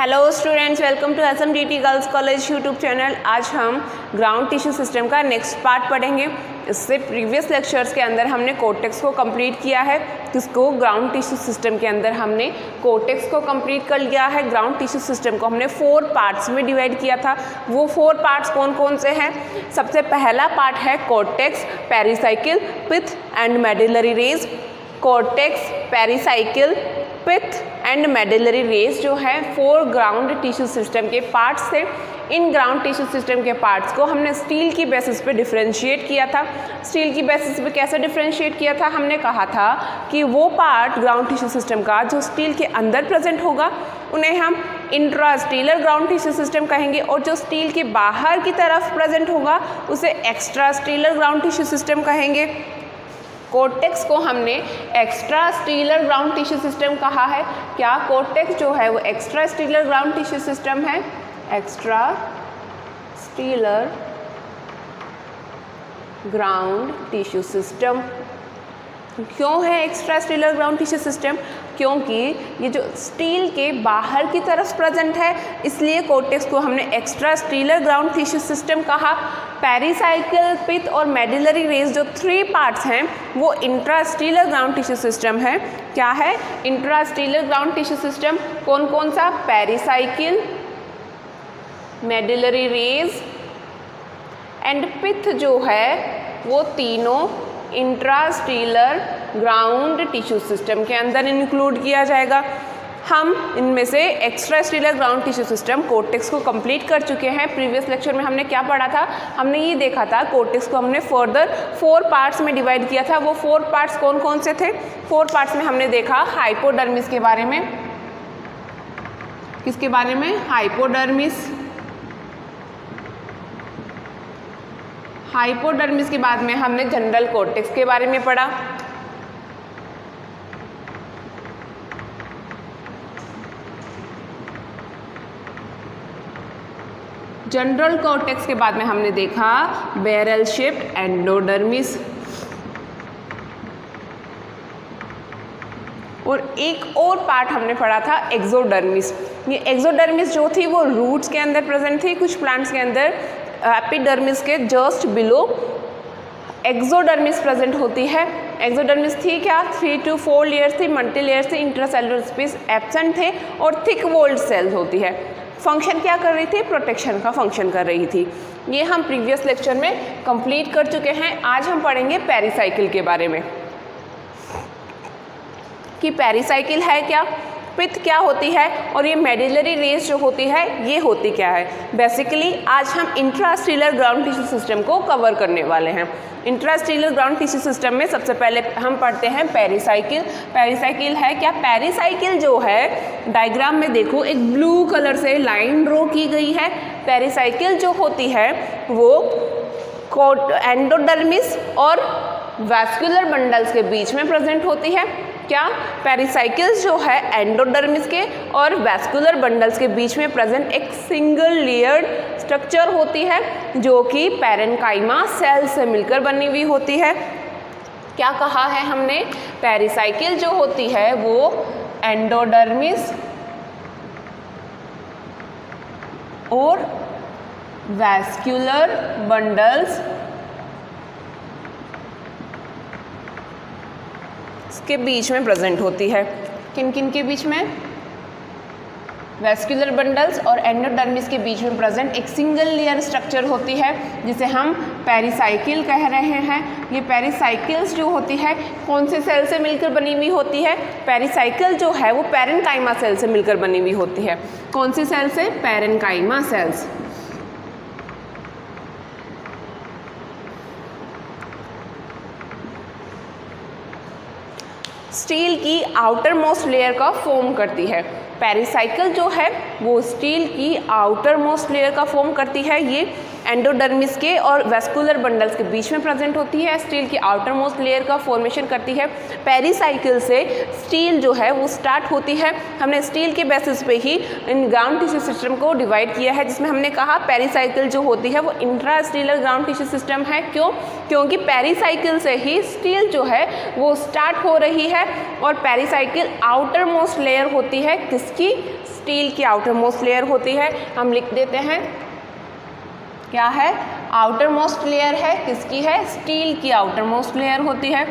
Hello students, welcome to SMDT girls college YouTube channel. आज हम ground tissue system का next part पढ़ेंगे। इससे प्रीवियस लेक्चर्स के अंदर हमने कोर्टेक्स को कंप्लीट किया है। किसको? ग्राउंड टिश्यू सिस्टम के अंदर हमने कोर्टेक्स को कंप्लीट कर लिया है। ग्राउंड टिश्यू सिस्टम को हमने 4 पार्ट्स में डिवाइड किया था। वो 4 पार्ट्स कौन कौन से हैं? सबसे पहला पार्ट है cortex, pericycle, pith and medullary rays. Cortex, pericycle, pith and medullary rays जो है 4 ग्राउंड टिश्यू सिस्टम के पार्ट्स थे। इन ग्राउंड टिश्यू सिस्टम के पार्ट्स को हमने स्टील की बेसिस पे डिफरेंशिएट किया था। स्टील की बेसिस पे कैसे डिफरेंशिएट किया था? हमने कहा था कि वो पार्ट ग्राउंड टिश्यू सिस्टम का जो स्टील के अंदर प्रेजेंट होगा उन्हें हम इंट्रास्टीलर ग्राउंड टिश्यू सिस्टम कहेंगे, और जो स्टील के बाहर की तरफ प्रेजेंट होगा उसे एक्स्ट्रास्टीलर ग्राउंड टिश्यू सिस्टम कहेंगे। कोर्टेक्स को हमने एक्स्ट्रास्टीलर ग्राउंड टिश्यू सिस्टम कहा है। क्या? कोर्टेक्स जो है वो एक्स्ट्रास्टीलर ग्राउंड टिश्यू सिस्टम है। एक्स्ट्रास्टीलर ग्राउंड टिश्यू सिस्टम। क्यों है एक्स्ट्रास्टीलर ग्राउंड टिश्यू सिस्टम? क्योंकि ये जो स्टील के बाहर की तरफ प्रेजेंट है, इसलिए कोर्टेक्स को हमने एक्स्ट्रास्टीलर ग्राउंड टिश्यू सिस्टम कहा। पेरिसाइकिल, पिथ और मेडुलरी रेज जो 3 पार्ट्स हैं वो इंट्रास्टीलर ग्राउंड टिश्यू सिस्टम है। क्या है? Intrastelar ground tissue system. कौन कौन सा? Pericycle, medullary rays and pith जो है वो तीनों इंट्रास्टीलर ग्राउंड टिश्यू सिस्टम के अंदर इंक्लूड किया जाएगा। हम इनमें से एक्स्ट्रास्टीलर ग्राउंड टिश्यू सिस्टम कोर्टेक्स को कंप्लीट कर चुके हैं। प्रीवियस लेक्चर में हमने क्या पढ़ा था? हमने ये देखा था कोर्टेक्स को हमने फर्दर 4 पार्ट्स में डिवाइड किया था। वो 4 पार्ट्स कौन कौन से थे? 4 पार्ट्स में हमने देखा हाइपोडर्मिस के बारे में। किसके बारे में? हाइपोडर्मिस। हाइपोडर्मिस के बाद में हमने जनरल कोर्टेक्स के बारे में पढ़ा। जनरल कोर्टेक्स के बाद में हमने देखा बैरल शेप्ड एंडोडर्मिस, और एक और पार्ट हमने पढ़ा था एक्सोडर्मिस। ये एक्सोडर्मिस जो थी वो रूट्स के अंदर प्रेजेंट थी, कुछ प्लांट्स के अंदर एपिडर्मिस के जस्ट बिलो एक्सोडर्मिस प्रेजेंट होती है। एक्सोडर्मिस थी क्या? 3 to 4 लेयर्स थी, मल्टी लेयर्स थी, इंट्रासेलुलर स्पेस एब्सेंट थे और थिक वॉल्ड सेल्स होती है। फंक्शन क्या कर रही थी? प्रोटेक्शन का फंक्शन कर रही थी। ये हम प्रीवियस लेक्चर में कंप्लीट कर चुके हैं। आज हम पढ़ेंगे पेरिसाइकिल के बारे में कि पेरिसाइकिल है क्या, पिथ क्या होती है, और ये मेडुलरी रेज जो होती है ये होती क्या है। बेसिकली आज हम इंट्रास्टीलर ग्राउंड टिश्यू सिस्टम को कवर करने वाले हैं। इंट्रास्टीलर ग्राउंड टिश्यू सिस्टम में सबसे पहले हम पढ़ते हैं पेरिसाइकिल। पेरिसाइकिल है क्या? पेरिसाइकिल जो है डायग्राम में देखो एक ब्लू कलर से लाइन ड्रॉ की गई है। पेरिसाइकिल जो होती है वो एंडोडर्मिस और वैस्कुलर बंडल्स के बीच में प्रेजेंट होती है। क्या? पेरिसाइकिल्स जो है एंडोडर्मिस के और वैस्कुलर बंडल्स के बीच में प्रेजेंट एक सिंगल लेयर्ड स्ट्रक्चर होती है जो कि पैरेन्काइमा सेल से मिलकर बनी हुई होती है। क्या कहा है हमने? पेरिसाइकिल जो होती है वो एंडोडर्मिस और वैस्कुलर बंडल्स के बीच में प्रेजेंट होती है। किन किन के बीच में? वैस्कुलर बंडल्स और एंडोडर्मिस के बीच में प्रेजेंट एक सिंगल लेयर स्ट्रक्चर होती है जिसे हम पेरिसाइकिल कह रहे हैं। ये पेरिसाइकिल्स जो होती है कौन से सेल से मिलकर बनी हुई होती है? पेरिसाइकिल जो है वो पैरेन्काइमा सेल से मिलकर बनी हुई होती है। कौन से सेल से? Parenchyma sales. स्टील की आउटर मोस्ट लेयर का फॉर्म करती है। पेरिसाइकिल जो है वो स्टील की आउटर मोस्ट लेयर का फॉर्म करती है। ये एंडोडर्मिस के और वैस्कुलर बंडल्स के बीच में प्रेजेंट होती है। स्टील की आउटर मोस्ट लेयर का फॉर्मेशन करती है। पेरिसाइकिल से स्टील जो है वो स्टार्ट होती है। हमने स्टील के बेसिस पे ही इन ग्राउंड टिश्यू सिस्टम को डिवाइड किया है, जिसमें हमने कहा पेरिसाइकिल जो होती है वो इंट्रास्टीलर ग्राउंड टिश्यू सिस्टम है। क्यों? क्योंकि पेरिसाइकिल से ही स्टील जो है वो स्टार्ट हो रही है और पेरिसाइकिल आउटर मोस्ट लेयर होती है किसकी? स्टील की आउटर मोस्ट लेयर होती है। हम लिख देते हैं क्या है, आउटर मोस्ट लेयर है, किसकी है, स्टील की आउटर मोस्ट लेयर होती है।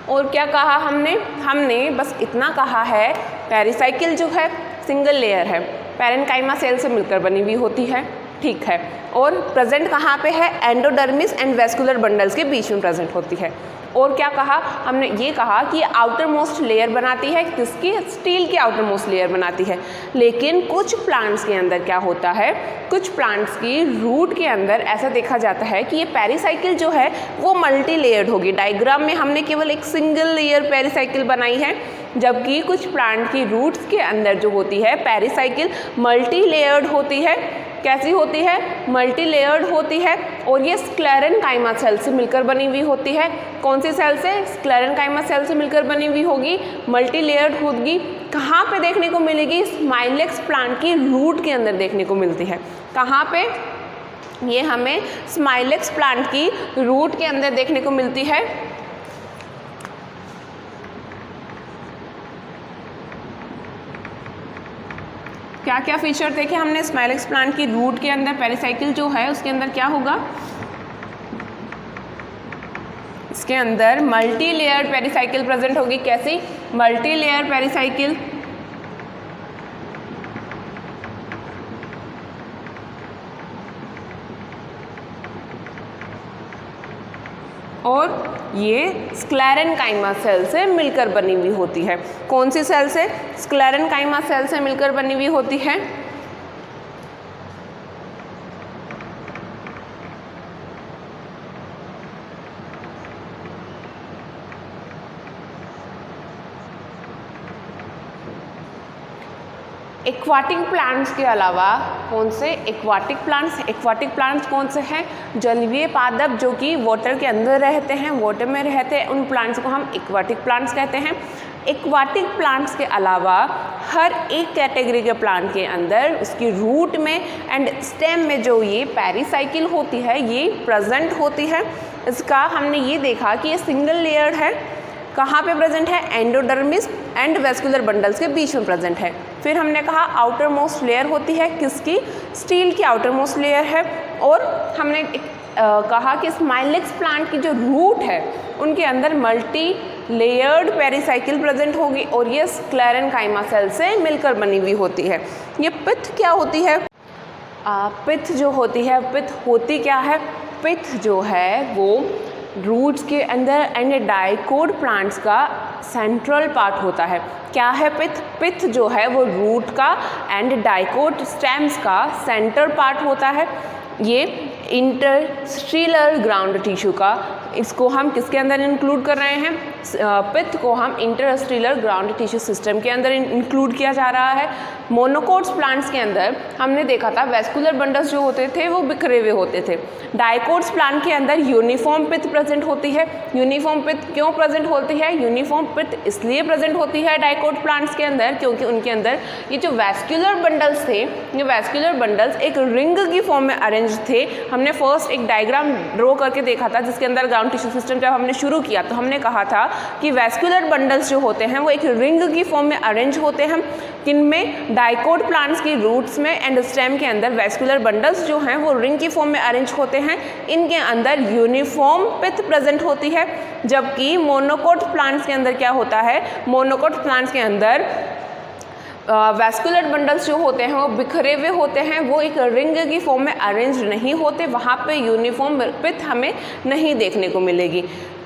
और क्या कहा हमने बस इतना कहा है, पेरिसाइकिल जो है सिंगल लेयर है, पैरेन्काइमा सेल से मिलकर बनी हुई होती है, ठीक है। और प्रेजेंट कहाँ पे है, एंडोडर्मिस एंड वेस्कुलर बंडल्स के बीच में प्रेजेंट होती है। और क्या कहा हमने, ये कहा कि आउटर मोस्ट लेयर बनाती है, किसकी, स्टील की आउटर मोस्ट लेयर बनाती है। लेकिन कुछ प्लांट्स के अंदर क्या होता है, कुछ प्लांट्स की रूट के अंदर ऐसा देखा जाता है कि ये पेरिसाइकिल जो है वो मल्टी लेयर्ड होगी। डायग्राम में हमने केवल एक सिंगल लेयर पेरिसाइकिल बनाई है, जबकि कुछ प्लांट की रूट्स के अंदर जो होती है पेरिसाइकिल मल्टी लेयर्ड होती है। कैसी होती है, मल्टी लेयर्ड होती है। और ये स्क्लेरेन्काइमा सेल से मिलकर बनी हुई होती है। कौन सी सेल से, स्क्लेरेन्काइमा सेल से मिलकर बनी हुई होगी, मल्टी लेयर्ड होगी। कहाँ पे देखने को मिलेगी, स्माइलेक्स प्लांट की रूट के अंदर देखने को मिलती है। कहाँ पे, ये हमें स्माइलेक्स प्लांट की रूट के अंदर देखने को मिलती है। क्या क्या फीचर देखे हमने स्माइलेक्स प्लांट की रूट के अंदर, पेरिसाइकिल जो है उसके अंदर क्या होगा, इसके अंदर मल्टी लेयर पेरिसाइकिल प्रेजेंट होगी। कैसी, मल्टी लेयर पेरिसाइकिल। और ये स्क्लेरेन्काइमा सेल से मिलकर बनी हुई होती है। कौन सी सेल से, स्क्लेरेन्काइमा सेल से मिलकर बनी हुई होती है। एक्वाटिक प्लांट्स के अलावा कौन से, एक्वाटिक प्लांट्स कौन से हैं, जलीय पादप जो कि वाटर के अंदर रहते हैं, वाटर में रहते हैं, उन प्लांट्स को हम एक्वाटिक प्लांट्स कहते हैं। एक्वाटिक प्लांट्स के अलावा हर एक कैटेगरी के प्लांट के अंदर उसकी रूट में एंड स्टेम में जो ये पेरिसाइकिल होती है ये प्रेजेंट होती है। इसका हमने ये देखा कि ये सिंगल लेयर है। कहाँ पे प्रेजेंट है, एंडोडर्मिस एंड वेस्कुलर बंडल्स के बीच में प्रेजेंट है। फिर हमने कहा आउटर मोस्ट लेयर होती है, किसकी, स्टील की आउटर मोस्ट लेयर है। और हमने कहा कि स्माइलेक्स प्लांट की जो रूट है उनके अंदर मल्टी लेयर्ड पेरिसाइकिल प्रेजेंट होगी और ये स्क्लेरेन्काइमा सेल से मिलकर बनी हुई होती है। ये पिथ क्या होती है, पिथ जो होती है, पिथ होती क्या है, पिथ जो है वो रूट्स के अंदर एंड डाइकोट प्लांट्स का सेंट्रल पार्ट होता है। क्या है पिथ, पिथ जो है वो रूट का एंड डाइकोट स्टेम्स का सेंटर पार्ट होता है। ये इंटरस्टीलर ग्राउंड टिश्यू का, इसको हम किसके अंदर इंक्लूड कर रहे हैं, पिथ को हम इंटरस्टीलर ग्राउंड टिश्यू सिस्टम के अंदर इंक्लूड किया जा रहा है। मोनोकोट्स प्लांट्स के अंदर हमने देखा था वेस्कुलर बंडल्स जो होते थे वो बिखरे हुए होते थे। डाइकोट्स प्लांट के अंदर यूनिफॉर्म पिथ प्रेजेंट होती है। यूनिफॉर्म पिथ क्यों प्रेजेंट होती है, यूनिफॉर्म पिथ इसलिए प्रेजेंट होती है डाइकोट प्लांट्स के अंदर क्योंकि उनके अंदर ये जो वेस्कुलर बंडल्स थे, ये वेस्कुलर बंडल्स एक रिंग की फॉर्म में अरेंज थे। हमने फर्स्ट एक डायग्राम ड्रॉ करके देखा था जिसके अंदर ग्राउंड टिश्यू सिस्टम जब हमने शुरू किया तो हमने कहा था कि वेस्कुलर बंडल्स जो होते हैं वो एक रिंग की फॉर्म में अरेंज होते हैं। किनमें, डाइकोट प्लांट्स की रूट्स में एंड स्टेम के अंदर वेस्कुलर बंडल्स जो हैं वो रिंग की फॉर्म में अरेंज होते हैं। इनके अंदर यूनिफॉर्म पिथ प्रेजेंट होती है। जबकि मोनोकोट प्लांट्स के अंदर क्या होता है, मोनोकोट प्लांट्स के अंदर वेस्कुलर बंडल्स जो होते हैं वो बिखरे हुए होते हैं, वो एक रिंग की फॉर्म में अरेंज नहीं होते। वहाँ पे यूनिफॉर्म पिथ हमें नहीं देखने को मिलेगी।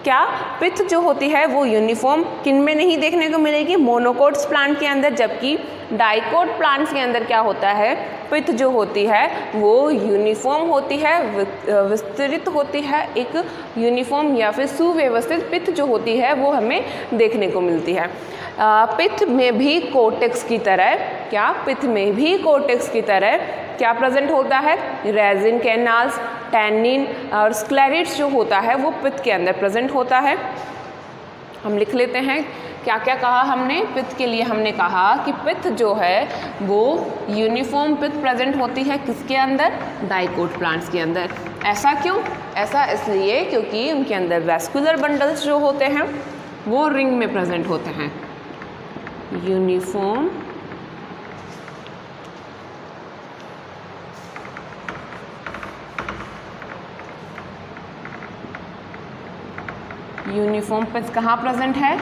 क्या, पिथ जो होती है वो यूनिफॉर्म किन में नहीं देखने को मिलेगी, मोनोकोट्स प्लांट के अंदर। जबकि डाइकोट प्लांट्स के अंदर क्या होता है, पिथ जो होती है वो यूनिफॉर्म होती है, विस्तृत होती है। एक यूनिफॉर्म या फिर सुव्यवस्थित पिथ जो होती है वो हमें देखने को मिलती है। पिथ में भी कोर्टेक्स की तरह, क्या, पिथ में भी कोर्टेक्स की तरह क्या प्रेजेंट होता है, रेजिन कैनाल्स, टैनिन और स्क्लेरेट्स जो होता है वो पिथ के अंदर प्रेजेंट होता है। हम लिख लेते हैं क्या क्या कहा हमने? पित्त के लिए हमने कहा कि पित्त जो है वो यूनिफॉर्म पित्त प्रेजेंट होती है किसके अंदर? डाइकोट प्लांट्स के अंदर। ऐसा क्यों? ऐसा इसलिए क्योंकि उनके अंदर वैस्कुलर बंडल्स जो होते हैं वो रिंग में प्रेजेंट होते हैं। यूनिफॉर्म पित्त कहाँ प्रेजेंट है?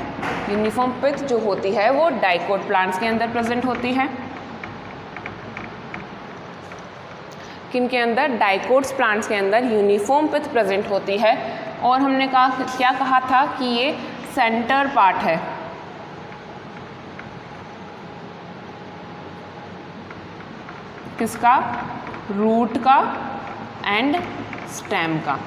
यूनिफॉर्म पित्त जो होती है वो डाइकोट प्लांट्स के अंदर प्रेजेंट होती है। किनके अंदर? डाइकोट्स प्लांट्स के अंदर यूनिफॉर्म पित्त प्रेजेंट होती है। और हमने कहा, क्या कहा था कि ये सेंटर पार्ट है, किसका? रूट का एंड स्टेम का।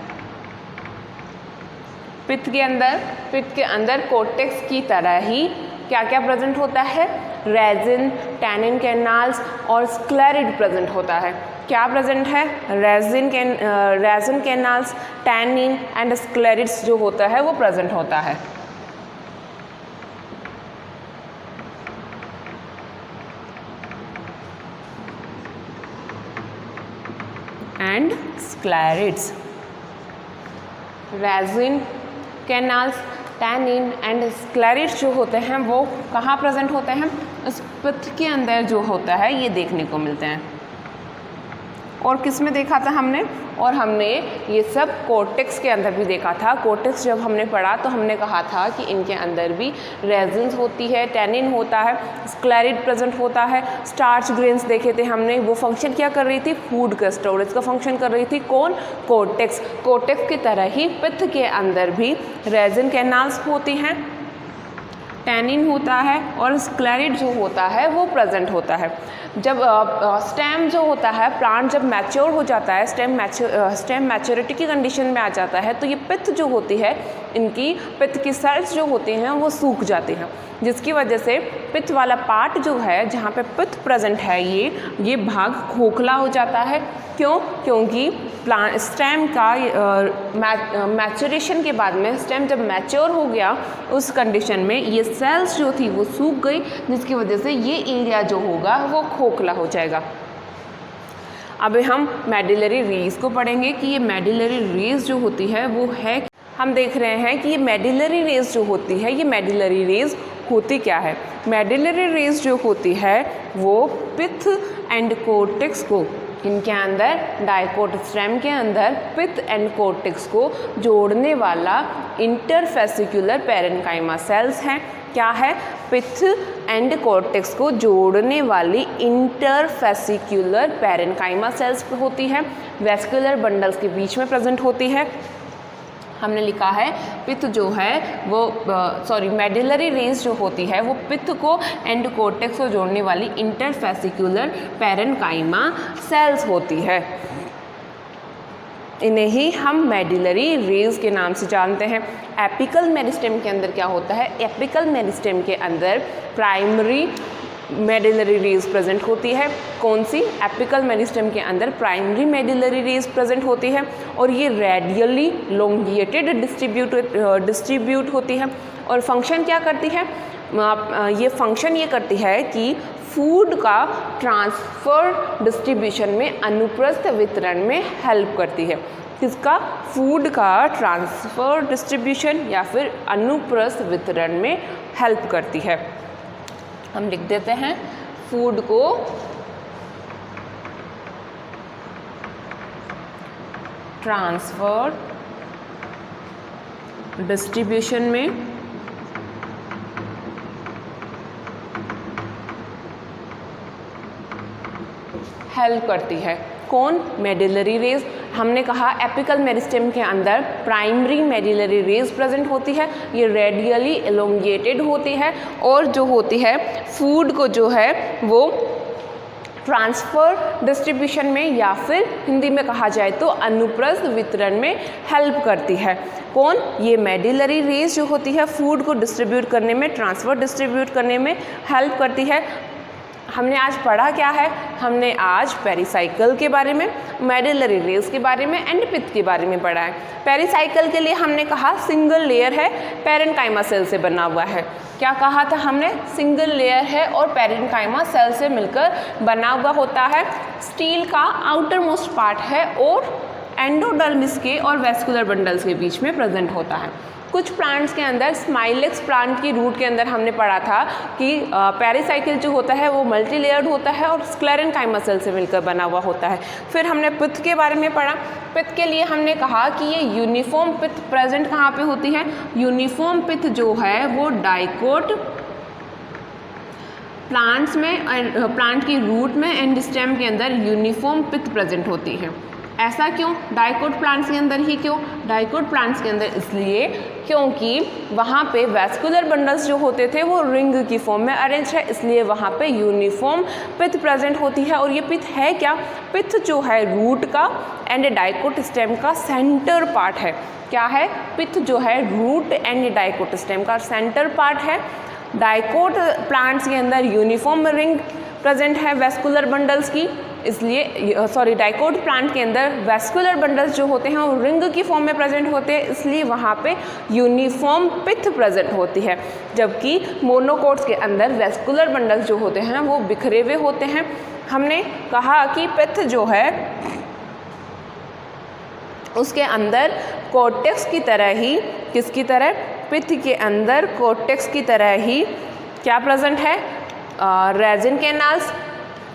पित्त के अंदर कोर्टेक्स की तरह ही क्या क्या प्रेजेंट होता है? रेजिन, टैनिन कैनाल्स और स्क्लेरिड प्रेजेंट होता है। क्या प्रेजेंट है? Resin canals, tannin and sclereids जो होता है वो प्रेजेंट होता है। And sclereids, resin canals, tannin and sclereids जो होते हैं वो कहाँ प्रेजेंट होते हैं? उस पित्त के अंदर जो होता है ये देखने को मिलते हैं। और किस में देखा था हमने? और हमने ये सब कोर्टेक्स के अंदर भी देखा था। कोर्टेक्स जब हमने पढ़ा तो हमने कहा था कि इनके अंदर भी रेजिन्स होती है, टैनिन होता है, स्क्लेरिड प्रेजेंट होता है, स्टार्च ग्रेन्स देखे थे हमने। वो फंक्शन क्या कर रही थी? फूड का स्टोरेज का फंक्शन कर रही थी। कौन? कोर्टेक्स। कोर्टेक्स की तरह ही पित्त के अंदर भी रेजिन कैनाल्स होती हैं, टैनिन होता है और स्क्लेरिड जो होता है वो प्रेजेंट होता है। जब स्टेम जो होता है, प्लांट जब मैच्योर हो जाता है, स्टेम मैच्योरिटी की कंडीशन में आ जाता है, तो ये पित्त जो होती है, इनकी पित्त की सेल्स जो होती हैं वो सूख जाती हैं, जिसकी वजह से पित्त वाला पार्ट जो है जहाँ पे पित्त प्रेजेंट है ये भाग खोखला हो जाता है। क्यों? क्योंकि प्लांट स्टेम का मैच्योरेशन के बाद में स्टेम जब मैच्योर हो गया उस कंडीशन में ये सेल्स जो थी वो सूख गई, जिसकी वजह से ये एरिया जो होगा वो खोखला हो जाएगा। अब हम मेडिलरी रेज को पढ़ेंगे कि ये मेडिलरी रेज जो होती है वो है, हम देख रहे हैं कि ये मेडिलरी रेज जो होती है, ये मेडिलरी रेज होती क्या है? मेडिलरी रेज जो होती है वो पित्त एंड कोर्टेक्स को, इनके अंदर डाइकोट स्टेम के अंदर पित्त एंड कोर्टेक्स को जोड़ने वाला इंटरफेसिकुलर पैरेन्काइमा सेल्स हैं। क्या है? पित्त एंड कोर्टेक्स को जोड़ने वाली इंटरफेसिकुलर पैरेन्काइमा सेल्स होती है, वैस्कुलर बंडल्स के बीच में प्रेजेंट होती है। हमने लिखा है पित्त जो है वो मेडिलरी रेज जो होती है वो पित्त को एंड कोर्टेक्स को जोड़ने वाली इंटरफेसिकुलर पैरेन्काइमा सेल्स होती है। इन्हें ही हम मेडिलरी रेज के नाम से जानते हैं। एपिकल मेरिस्टेम के अंदर क्या होता है? एपिकल मेरिस्टेम के अंदर प्राइमरी मेडिलरी रेज प्रेजेंट होती है। कौन सी? एपिकल मेरिस्टेम के अंदर प्राइमरी मेडिलरी रेज प्रेजेंट होती है और ये रेडियली लोंगिएटेड डिस्ट्रीब्यूट होती है। और फंक्शन क्या करती है? ये फंक्शन ये करती है कि फूड का ट्रांसफ़र डिस्ट्रीब्यूशन में अनुप्रस्थ वितरण में हेल्प करती है। किसका? फूड का ट्रांसफ़र डिस्ट्रीब्यूशन या फिर अनुप्रस्थ वितरण में हेल्प करती है। हम लिख देते हैं फूड को ट्रांसफर डिस्ट्रीब्यूशन में हेल्प करती है। कौन? मेडिलरी रेज। हमने कहा एपिकल मेरिस्टेम के अंदर प्राइमरी मेडिलरी रेज प्रेजेंट होती है, ये रेडियली एलोंगेटेड होती है और जो होती है फूड को जो है वो ट्रांसफ़र डिस्ट्रीब्यूशन में या फिर हिंदी में कहा जाए तो अनुप्रस्थ वितरण में हेल्प करती है। कौन? ये मेडिलरी रेज जो होती है फूड को डिस्ट्रीब्यूट करने में, ट्रांसफ़र डिस्ट्रीब्यूट करने में हेल्प करती है। हमने आज पढ़ा क्या है? हमने आज पेरिसाइकिल के बारे में, मेडुलरी रेस के बारे में एंड पिथ के बारे में पढ़ा है। पेरिसाइकिल के लिए हमने कहा सिंगल लेयर है, पैरेन्काइमा सेल से बना हुआ है। क्या कहा था हमने? सिंगल लेयर है और पैरेन्काइमा सेल से मिलकर बना हुआ होता है। स्टील का आउटर मोस्ट पार्ट है और एंडोडर्मिस के और वेस्कुलर बंडल्स के बीच में प्रेजेंट होता है। कुछ प्लांट्स के अंदर, स्माइलेक्स प्लांट की रूट के अंदर हमने पढ़ा था कि पेरिसाइकिल जो होता है वो मल्टी लेयर्ड होता है और स्क्लेरेन्काइमा सेल से मिलकर बना हुआ होता है। फिर हमने पिथ के बारे में पढ़ा। पिथ के लिए हमने कहा कि ये यूनिफॉर्म पिथ प्रेजेंट कहाँ पे होती है? यूनिफॉर्म पिथ जो है वो डाइकोट प्लांट्स में, प्लांट की रूट में एंड स्टेम के अंदर यूनिफॉर्म पिथ प्रेजेंट होती है। ऐसा क्यों? डाइकोट प्लांट्स के अंदर ही क्यों? डाइकोट प्लांट्स के अंदर इसलिए क्योंकि वहाँ पे वेस्कुलर बंडल्स जो होते थे वो रिंग की फॉर्म में अरेंज है, इसलिए वहाँ पे यूनिफॉर्म पिथ प्रेजेंट होती है। और ये पिथ है क्या? पिथ जो है रूट का एंड डाइकोट स्टेम का सेंटर पार्ट है। क्या है? पिथ जो है रूट एंड डाइकोट स्टेम का सेंटर पार्ट है। डाइकोट प्लांट्स के अंदर यूनिफॉर्म रिंग प्रेजेंट है वेस्कुलर बंडल्स की, इसलिए डाइकोट प्लांट के अंदर वेस्कुलर बंडल्स जो होते हैं वो रिंग की फॉर्म में प्रेजेंट होते हैं, इसलिए वहाँ पे यूनिफॉर्म पिथ प्रेजेंट होती है। जबकि मोनोकोट्स के अंदर वेस्कुलर बंडल्स जो होते हैं वो बिखरे हुए होते हैं। हमने कहा कि पिथ जो है उसके अंदर कोर्टेक्स की तरह ही, किसकी तरह? पिथ के अंदर कोर्टेक्स की तरह ही क्या प्रेजेंट है? रेजिन कैनाल्स,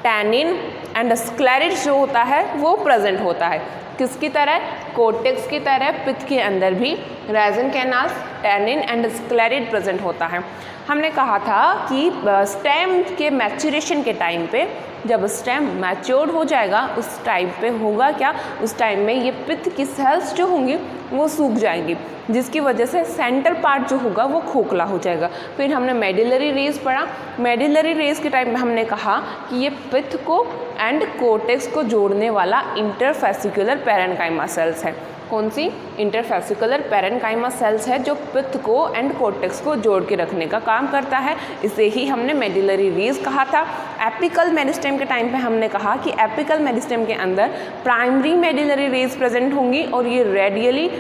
टैनिन एंड स्क्लेरिड जो होता है वो प्रेजेंट होता है। किसकी तरह? कोर्टेक्स की तरह पिथ के अंदर भी resin canals, tannin and sclereid present होता है। हमने कहा था कि स्टेम के मैच्योरेशन के टाइम पे, जब स्टेम मैच्योर्ड हो जाएगा उस टाइम पे होगा क्या? उस टाइम में ये पिथ की सेल्स जो होंगी वो सूख जाएंगी, जिसकी वजह से सेंटर पार्ट जो होगा वो खोखला हो जाएगा। फिर हमने मेडुलरी रेस पढ़ा। मेडुलरी रेस के टाइम में हमने कहा कि ये पिथ को एंड कोर्टेक्स को जोड़ने वाला इंटरफेसिकुलर पैरेन्काइमा सेल्स है। कौन सी? इंटरफेसिकुलर पैरेन्काइमा सेल्स है जो पिथ को एंड कोर्टेक्स को जोड़ के रखने का काम करता है। इसे ही हमने मेडुलरी रेस कहा था। एपिकल मेरिस्टेम के टाइम पे हमने कहा कि एपिकल मेरिस्टेम के अंदर प्राइमरी मेडुलरी रेस प्रेजेंट होंगी और ये रेडियली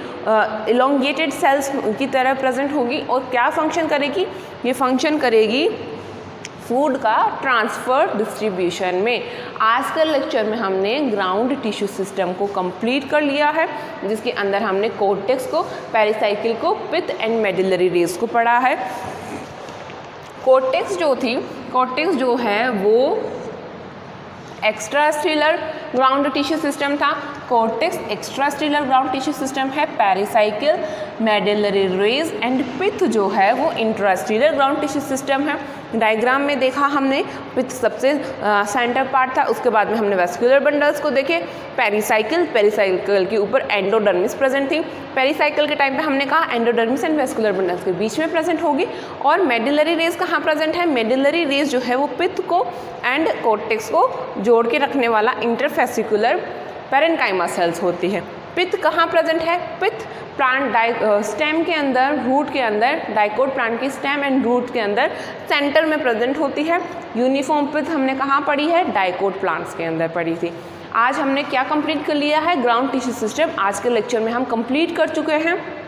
इलोंगेटेड सेल्स की तरह प्रेजेंट होगी। और क्या फंक्शन करेगी? ये फंक्शन करेगी फूड का ट्रांसफ़र डिस्ट्रीब्यूशन में। आज के लेक्चर में हमने ग्राउंड टिश्यू सिस्टम को कंप्लीट कर लिया है, जिसके अंदर हमने कोर्टेक्स को, पेरिसाइकिल को, पिथ एंड मेडुलरी रेस को पढ़ा है। कोर्टेक्स जो है वो एक्स्ट्रासेलुलर ग्राउंड टिश्यू सिस्टम था। Cortex extracellular ground tissue system है। Pericycle, medullary rays and pith जो है वो इंट्रासेलुलर ग्राउंड टिश्यू सिस्टम है। डायग्राम में देखा हमने, पिथ सबसे सेंटर पार्ट था, उसके बाद में हमने वेस्कुलर बंडल्स को देखे। पेरिसाइकिल के ऊपर एंडोडर्मिस प्रेजेंट थी। पेरिसाइकिल के टाइम पे हमने कहा एंडोडर्मिस एंड वेस्कुलर बंडल्स के बीच में प्रेजेंट होगी। और मेडुलरी रेस कहाँ प्रेजेंट है? मेडुलरी रेस जो है वो पिथ को एंड कोर्टेक्स को जोड़ के रखने वाला इंटरफेसिकुलर पैरेन्काइमा सेल्स होती है। पिथ कहाँ प्रेजेंट है? पिथ प्लांट स्टेम के अंदर, रूट के अंदर, डाइकोट प्लांट की स्टेम एंड रूट के अंदर सेंटर में प्रेजेंट होती है। यूनिफॉर्म पिथ हमने कहाँ पढ़ी है? डाइकोट प्लांट्स के अंदर पढ़ी थी। आज हमने क्या कंप्लीट कर लिया है? ग्राउंड टिश्यू सिस्टम आज के लेक्चर में हम कंप्लीट कर चुके हैं।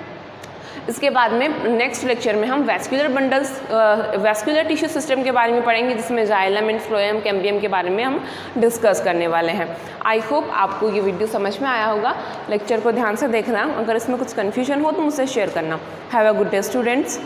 इसके बाद में नेक्स्ट लेक्चर में हम वेस्कुलर टिश्यू सिस्टम के बारे में पढ़ेंगे, जिसमें जाइलम एंड फ्लोएम, कैम्बियम के बारे में हम डिस्कस करने वाले हैं। आई होप आपको ये वीडियो समझ में आया होगा। लेक्चर को ध्यान से देखना, अगर इसमें कुछ कन्फ्यूजन हो तो मुझसे शेयर करना। Have a good day students.